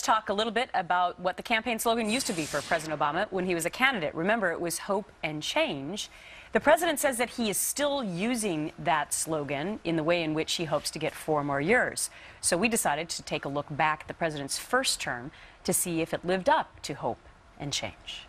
let's talk a little bit about what the campaign slogan used to be for President Obama when he was a candidate. Remember, it was hope and change. The president says that he is still using that slogan in the way in which he hopes to get 4 more years. So we decided to take a look back at the president's first term to see if it lived up to hope and change.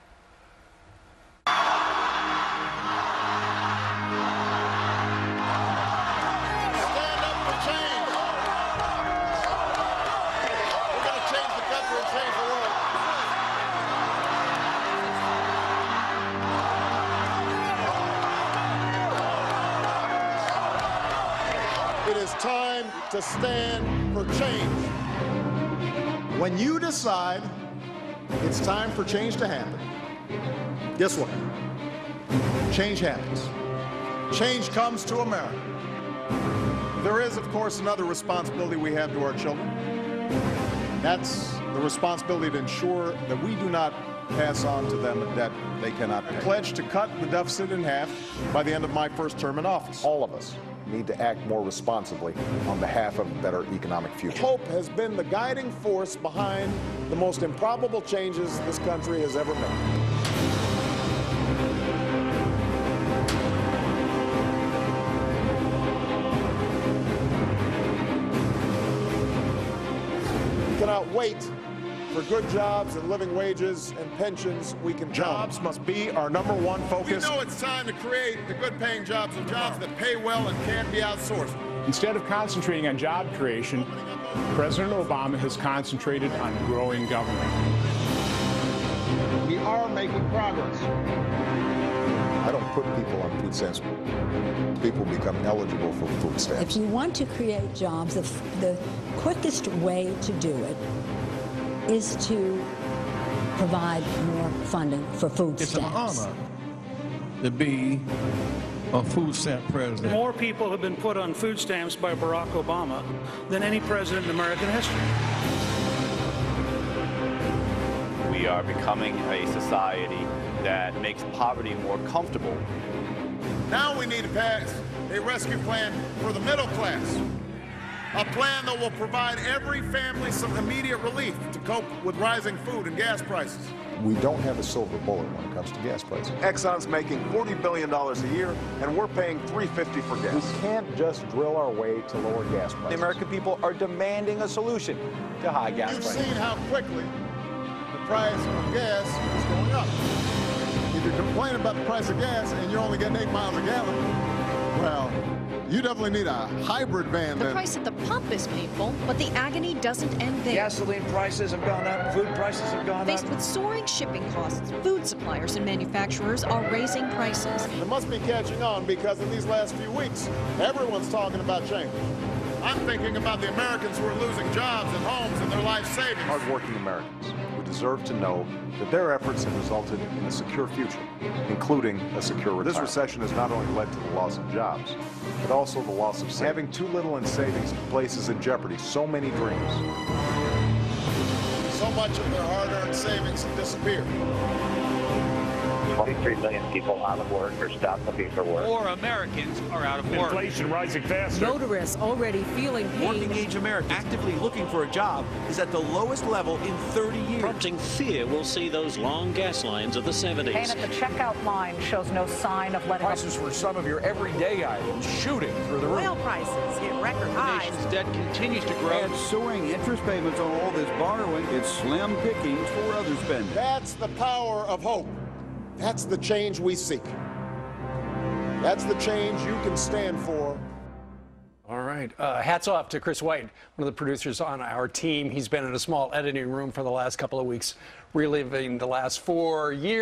It is time to stand for change. When you decide it's time for change to happen, guess what? Change happens. Change comes to America. There is, of course, another responsibility we have to our children. That's the responsibility to ensure that we do not pass on to them a debt they cannot pay. I pledge to cut the deficit in half by the end of my first term in office. All of us need to act more responsibly on behalf of a better economic future. Hope has been the guiding force behind the most improbable changes this country has ever made. We cannot wait for good jobs and living wages and pensions we can Jobs must be our #1 focus. We know it's time to create the good-paying jobs and jobs that pay well and can't be outsourced. Instead of concentrating on job creation, President Obama has concentrated on growing government. We are making progress. I don't put people on food stamps. People become eligible for food stamps. If you want to create jobs, the quickest way to do it is to provide more funding for food stamps. It's an honor to be a food stamp president. More people have been put on food stamps by Barack Obama than any president in American history. We are becoming a society that makes poverty more comfortable. Now we need to pass a rescue plan for the middle class. A plan that will provide every family some immediate relief to cope with rising food and gas prices. We don't have a silver bullet when it comes to gas prices. Exxon's making $40 billion a year, and we're paying $3.50 for gas. We can't just drill our way to lower gas prices. The American people are demanding a solution to high gas prices. You've seen how quickly the price of gas is going up. If you're complaining about the price of gas and you're only getting 8 miles a gallon, well, you definitely need a hybrid van. The price at the pump is painful, but the agony doesn't end there. Gasoline prices have gone up, food prices have gone up. Faced with soaring shipping costs, food suppliers and manufacturers are raising prices. It must be catching on because in these last few weeks, everyone's talking about change. I'm thinking about the Americans who are losing jobs and homes and their life savings. Hardworking Americans who deserve to know that their efforts have resulted in a secure future, including a secure retirement. This recession has not only led to the loss of jobs, but also the loss of savings. Having too little in savings places in jeopardy so many dreams. So much of their hard-earned savings have disappeared. 23 million people out of work or stopped looking for work. More Americans are out of work. Inflation rising faster. Motorists already feeling pain. Working-age Americans actively looking for a job is at the lowest level in 30 years. Prompting fear we'll see those long gas lines of the 70s. Pain at the checkout line shows no sign of letting Prices for some of your everyday items shooting through the roof. Oil prices hit record highs. The nation's debt continues to grow. And soaring interest payments on all this borrowing, it's slim pickings for other spending. That's the power of hope. That's the change we seek. That's the change you can stand for. All right. Hats off to Chris White, one of the producers on our team. He's been in a small editing room for the last couple of weeks, reliving the last 4 years.